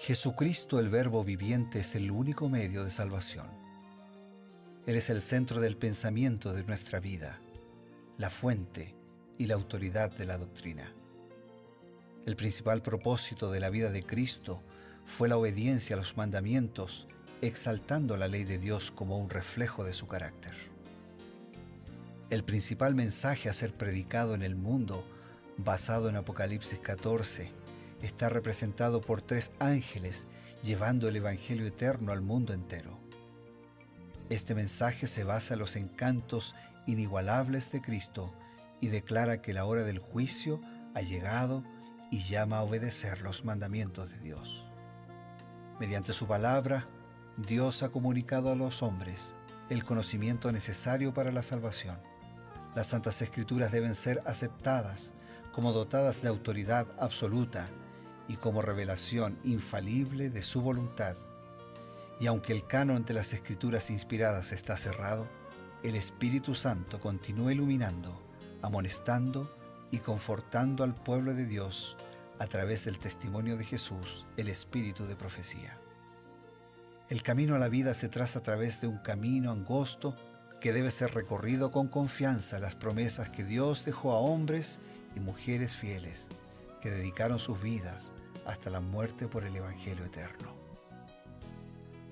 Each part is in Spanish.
Jesucristo, el Verbo viviente, es el único medio de salvación. Él es el centro del pensamiento de nuestra vida, la fuente y la autoridad de la doctrina. El principal propósito de la vida de Cristo fue la obediencia a los mandamientos, exaltando la ley de Dios como un reflejo de su carácter. El principal mensaje a ser predicado en el mundo, basado en Apocalipsis 14, está representado por 3 ángeles llevando el Evangelio eterno al mundo entero. Este mensaje se basa en los encantos inigualables de Cristo y declara que la hora del juicio ha llegado y llama a obedecer los mandamientos de Dios. Mediante su palabra, Dios ha comunicado a los hombres el conocimiento necesario para la salvación. Las Santas Escrituras deben ser aceptadas como dotadas de autoridad absoluta y como revelación infalible de su voluntad. Y aunque el canon de las Escrituras inspiradas está cerrado, el Espíritu Santo continúa iluminando, amonestando y confortando al pueblo de Dios a través del testimonio de Jesús, el Espíritu de profecía. El camino a la vida se traza a través de un camino angosto que debe ser recorrido con confianza en las promesas que Dios dejó a hombres y mujeres fieles que dedicaron sus vidas hasta la muerte por el Evangelio eterno.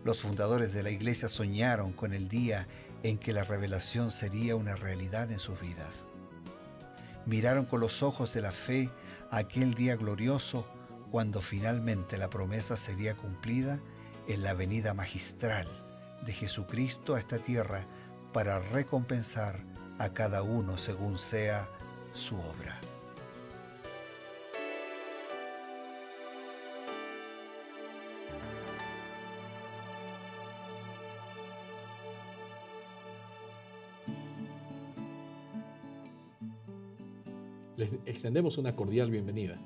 Los fundadores de la Iglesia soñaron con el día en que la revelación sería una realidad en sus vidas. Miraron con los ojos de la fe a aquel día glorioso cuando finalmente la promesa sería cumplida en la venida magistral de Jesucristo a esta tierra para recompensar a cada uno según sea su obra. Les extendemos una cordial bienvenida.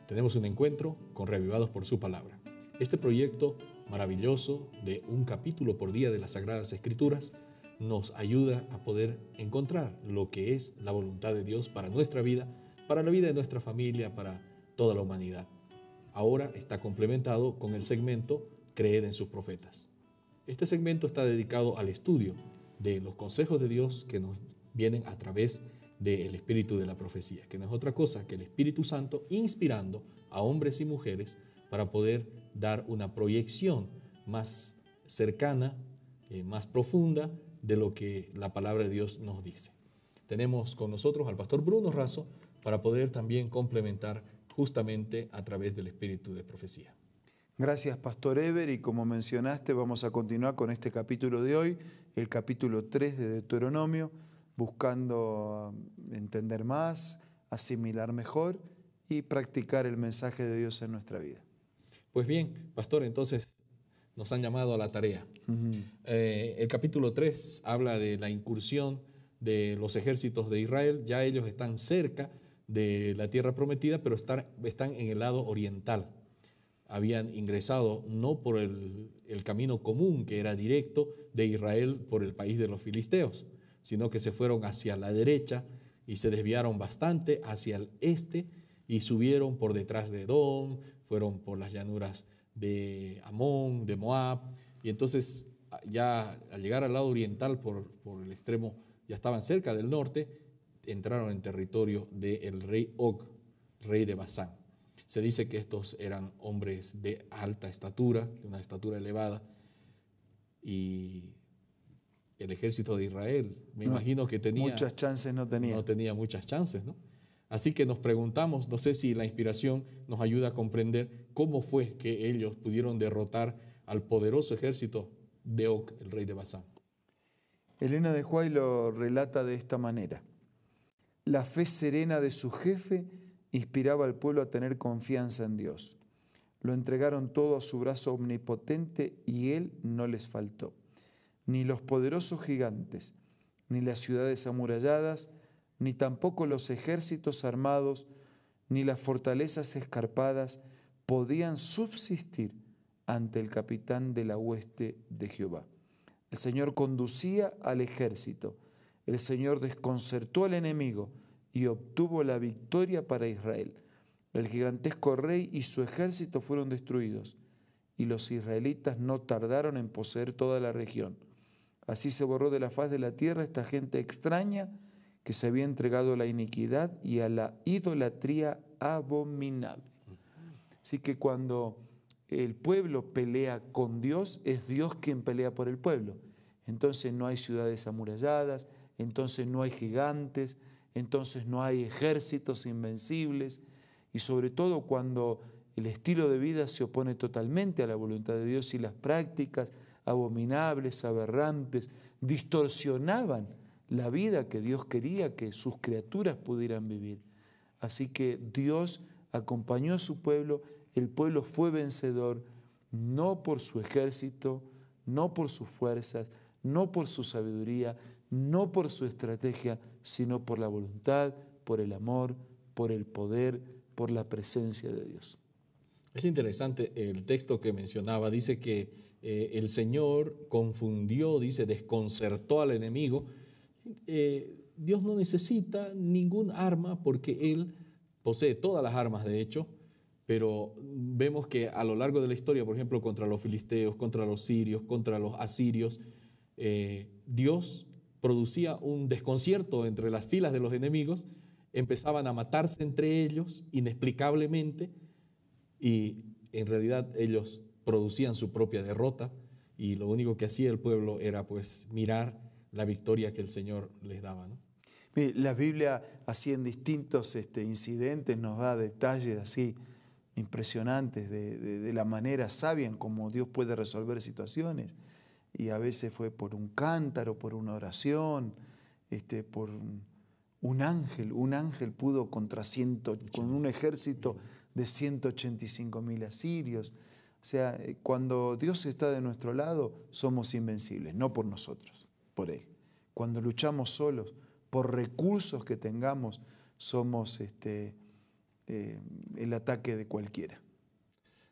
Tenemos un encuentro con Reavivados por su palabra. Este proyecto maravilloso de un capítulo por día de las Sagradas Escrituras nos ayuda a poder encontrar lo que es la voluntad de Dios para nuestra vida, para la vida de nuestra familia, para toda la humanidad. Ahora está complementado con el segmento Creed en sus profetas. Este segmento está dedicado al estudio de los consejos de Dios que nos vienen a través del espíritu de la profecía, que no es otra cosa que el Espíritu Santo inspirando a hombres y mujeres para poder dar una proyección más cercana, más profunda de lo que la palabra de Dios nos dice. Tenemos con nosotros al pastor Bruno Razo para poder también complementar justamente a través del espíritu de profecía. Gracias, Pastor Eber, y como mencionaste, vamos a continuar con este capítulo de hoy, el capítulo 3 de Deuteronomio, buscando entender más, asimilar mejor y practicar el mensaje de Dios en nuestra vida. Pues bien, pastor, entonces nos han llamado a la tarea. El capítulo 3 habla de la incursión de los ejércitos de Israel. Ya ellos están cerca de la tierra prometida, pero están en el lado oriental. Habían ingresado no por el camino común que era directo de Israel por el país de los filisteos, sino que se fueron hacia la derecha y se desviaron bastante hacia el este y subieron por detrás de Edom, fueron por las llanuras de Amón, de Moab, y entonces ya al llegar al lado oriental por el extremo, ya estaban cerca del norte, entraron en territorio del rey Og, rey de Basán. Se dice que estos eran hombres de alta estatura, de una estatura elevada, y el ejército de Israel, imagino que muchas chances no tenía. No tenía muchas chances, ¿no? Así que nos preguntamos, no sé si la inspiración nos ayuda a comprender cómo fue que ellos pudieron derrotar al poderoso ejército de Og, el rey de Basán. Elena de Huay lo relata de esta manera. La fe serena de su jefe inspiraba al pueblo a tener confianza en Dios. Lo entregaron todo a su brazo omnipotente y Él no les faltó. Ni los poderosos gigantes, ni las ciudades amuralladas, ni tampoco los ejércitos armados, ni las fortalezas escarpadas podían subsistir ante el capitán de la hueste de Jehová. El Señor conducía al ejército, el Señor desconcertó al enemigo y obtuvo la victoria para Israel. El gigantesco rey y su ejército fueron destruidos. y los israelitas no tardaron en poseer toda la región. Así se borró de la faz de la tierra esta gente extraña que se había entregado a la iniquidad y a la idolatría abominable. Así que cuando el pueblo pelea con Dios, es Dios quien pelea por el pueblo. Entonces no hay ciudades amuralladas, entonces no hay gigantes, entonces no hay ejércitos invencibles, y sobre todo cuando el estilo de vida se opone totalmente a la voluntad de Dios y las prácticas abominables, aberrantes, distorsionaban la vida que Dios quería que sus criaturas pudieran vivir. Así que Dios acompañó a su pueblo, el pueblo fue vencedor, no por su ejército, no por sus fuerzas, no por su sabiduría, no por su estrategia, sino por la voluntad, por el amor, por el poder, por la presencia de Dios. Es interesante el texto que mencionaba, dice que el Señor confundió, dice, desconcertó al enemigo. Dios no necesita ningún arma porque Él posee todas las armas, de hecho, pero vemos que a lo largo de la historia, por ejemplo, contra los filisteos, contra los sirios, contra los asirios, Dios producía un desconcierto entre las filas de los enemigos, empezaban a matarse entre ellos inexplicablemente y en realidad ellos producían su propia derrota y lo único que hacía el pueblo era pues mirar la victoria que el Señor les daba, ¿no? La Biblia así en distintos incidentes nos da detalles así impresionantes de la manera sabia en cómo Dios puede resolver situaciones. Y a veces fue por un cántaro, por una oración, por un ángel. Un ángel pudo con un ejército de 185.000 asirios. O sea, cuando Dios está de nuestro lado, somos invencibles, no por nosotros, por Él. Cuando luchamos solos, por recursos que tengamos, somos el ataque de cualquiera.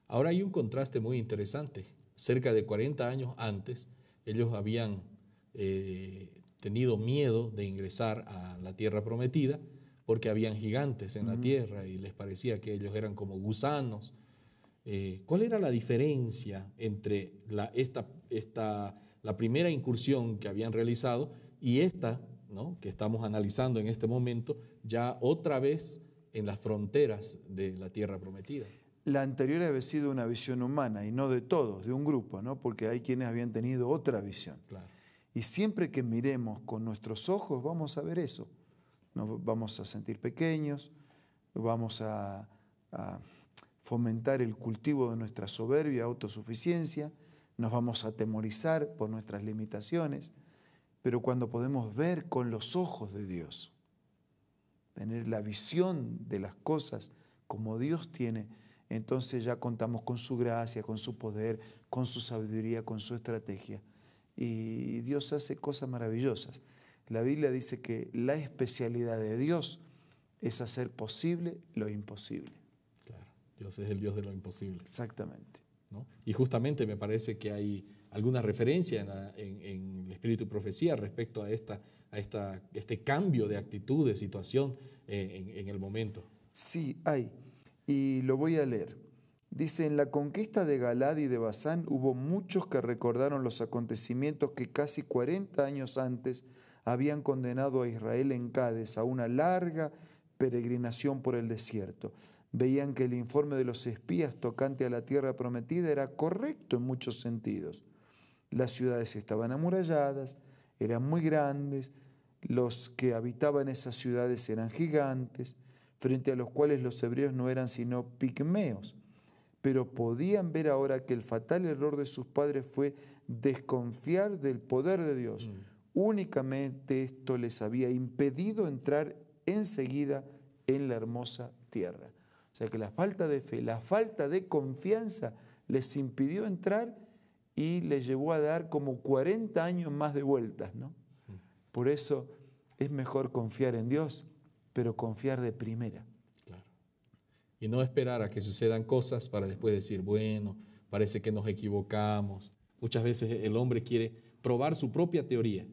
Ahora hay un contraste muy interesante. Cerca de 40 años antes, ellos habían tenido miedo de ingresar a la tierra prometida porque habían gigantes en la tierra y les parecía que ellos eran como gusanos. ¿Cuál era la diferencia entre la primera incursión que habían realizado y esta, ¿no?, que estamos analizando en este momento, ya otra vez en las fronteras de la tierra prometida? La anterior había sido una visión humana y no de todos, de un grupo, ¿no? Porque hay quienes habían tenido otra visión. Claro. Y siempre que miremos con nuestros ojos vamos a ver eso. Nos vamos a sentir pequeños, vamos a fomentar el cultivo de nuestra soberbia, autosuficiencia, nos vamos a atemorizar por nuestras limitaciones, pero cuando podemos ver con los ojos de Dios, tener la visión de las cosas como Dios tiene, entonces ya contamos con su gracia, con su poder, con su sabiduría, con su estrategia. Y Dios hace cosas maravillosas. La Biblia dice que la especialidad de Dios es hacer posible lo imposible. Claro, Dios es el Dios de lo imposible. Exactamente. ¿No? Y justamente me parece que hay alguna referencia en el Espíritu y Profecía respecto a este cambio de actitud, de situación en el momento. Sí, hay. Y lo voy a leer. Dice, en la conquista de Galaad y de Basán hubo muchos que recordaron los acontecimientos que casi 40 años antes habían condenado a Israel en Cades a una larga peregrinación por el desierto. Veían que el informe de los espías tocante a la tierra prometida era correcto en muchos sentidos. Las ciudades estaban amuralladas, eran muy grandes, los que habitaban esas ciudades eran gigantes, frente a los cuales los hebreos no eran sino pigmeos. Pero podían ver ahora que el fatal error de sus padres fue desconfiar del poder de Dios. Únicamente esto les había impedido entrar enseguida en la hermosa tierra. O sea que la falta de fe, la falta de confianza les impidió entrar y les llevó a dar como 40 años más de vueltas, ¿no? Por eso es mejor confiar en Dios, pero confiar de primera. Claro. Y no esperar a que sucedan cosas para después decir, bueno, parece que nos equivocamos. Muchas veces el hombre quiere probar su propia teoría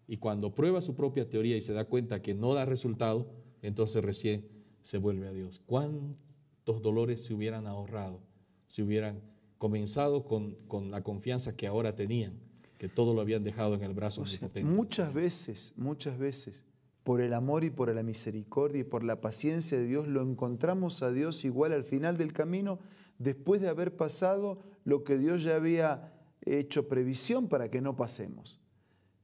y cuando prueba su propia teoría y se da cuenta que no da resultado, entonces recién se vuelve a Dios. ¿Cuántos dolores se hubieran ahorrado si hubieran comenzado con la confianza que ahora tenían, que todo lo habían dejado en el brazo omnipotente. Muchas veces, por el amor y por la misericordia y por la paciencia de Dios, lo encontramos a Dios igual al final del camino, después de haber pasado lo que Dios ya había hecho previsión para que no pasemos.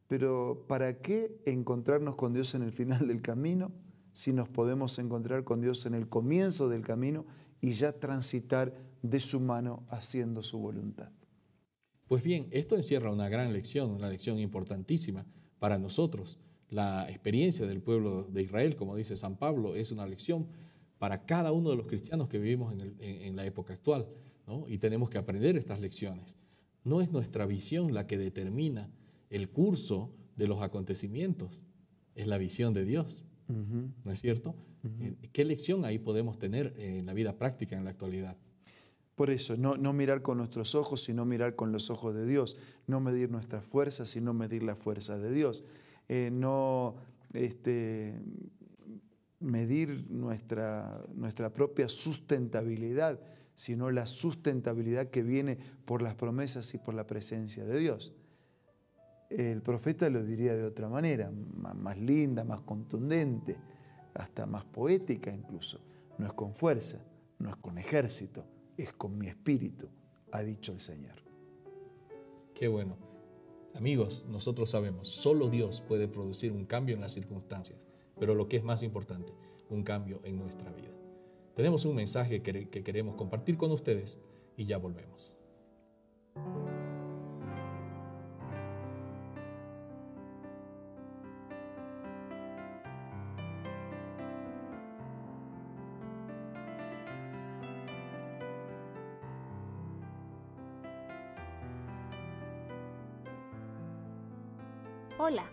Pero ¿para qué encontrarnos con Dios en el final del camino si nos podemos encontrar con Dios en el comienzo del camino y ya transitar de su mano haciendo su voluntad? Pues bien, esto encierra una gran lección, una lección importantísima para nosotros. La experiencia del pueblo de Israel, como dice San Pablo, es una lección para cada uno de los cristianos que vivimos en la época actual, ¿no? Y tenemos que aprender estas lecciones. No es nuestra visión la que determina el curso de los acontecimientos, es la visión de Dios, ¿no es cierto? ¿Qué lección ahí podemos tener en la vida práctica en la actualidad? Por eso, no mirar con nuestros ojos, sino mirar con los ojos de Dios. No medir nuestras fuerzas, sino medir la fuerza de Dios. No medir nuestra propia sustentabilidad, sino la sustentabilidad que viene por las promesas y por la presencia de Dios. El profeta lo diría de otra manera, más linda, más contundente, hasta más poética incluso. No es con fuerza, no es con ejército, es con mi espíritu, ha dicho el Señor. Qué bueno. Amigos, nosotros sabemos, solo Dios puede producir un cambio en las circunstancias, pero lo que es más importante, un cambio en nuestra vida. Tenemos un mensaje que queremos compartir con ustedes y ya volvemos. Hola,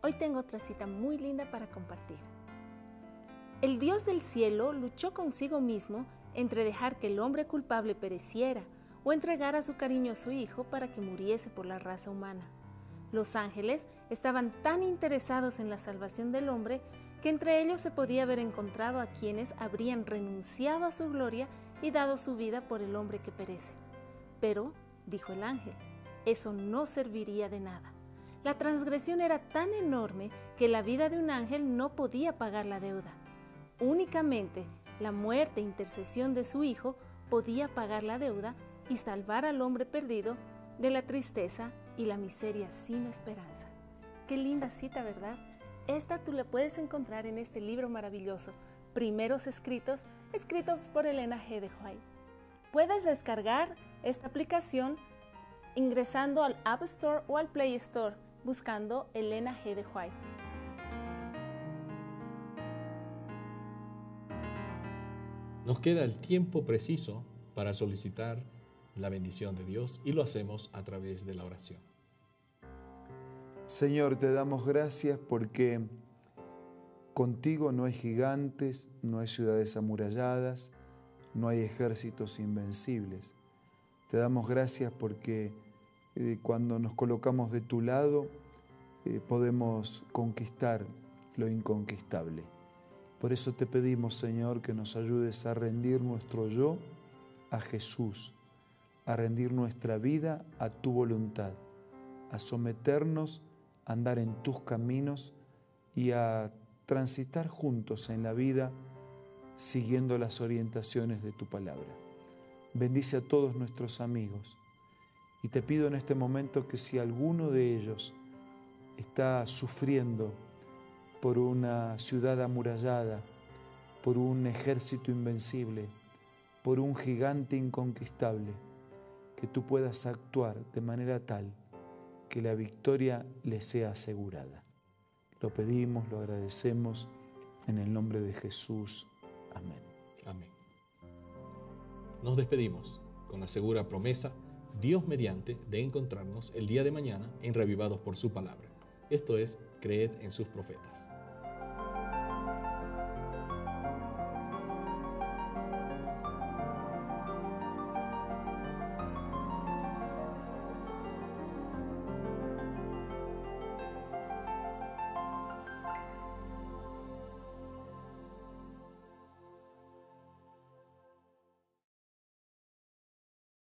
hoy tengo otra cita muy linda para compartir. El Dios del cielo luchó consigo mismo entre dejar que el hombre culpable pereciera o entregar a su cariñoso Hijo para que muriese por la raza humana. Los ángeles estaban tan interesados en la salvación del hombre que entre ellos se podía haber encontrado a quienes habrían renunciado a su gloria y dado su vida por el hombre que perece. Pero, dijo el ángel, eso no serviría de nada. La transgresión era tan enorme que la vida de un ángel no podía pagar la deuda. Únicamente la muerte e intercesión de su Hijo podía pagar la deuda y salvar al hombre perdido de la tristeza y la miseria sin esperanza. Qué linda cita, ¿verdad? Esta tú la puedes encontrar en este libro maravilloso, Primeros Escritos, escritos por Elena G. de White. Puedes descargar esta aplicación ingresando al App Store o al Play Store, buscando Elena G. de White. Nos queda el tiempo preciso para solicitar la bendición de Dios y lo hacemos a través de la oración. Señor, te damos gracias porque contigo no hay gigantes, no hay ciudades amuralladas, no hay ejércitos invencibles. Te damos gracias porque cuando nos colocamos de tu lado, podemos conquistar lo inconquistable. Por eso te pedimos, Señor, que nos ayudes a rendir nuestro yo a Jesús, a rendir nuestra vida a tu voluntad, a someternos, a andar en tus caminos y a transitar juntos en la vida siguiendo las orientaciones de tu palabra. Bendice a todos nuestros amigos. Y te pido en este momento que si alguno de ellos está sufriendo por una ciudad amurallada, por un ejército invencible, por un gigante inconquistable, que tú puedas actuar de manera tal que la victoria les sea asegurada. Lo pedimos, lo agradecemos en el nombre de Jesús. Amén. Amén. Nos despedimos con la segura promesa, Dios mediante, de encontrarnos el día de mañana en Reavivados por su palabra. Esto es, creed en sus profetas.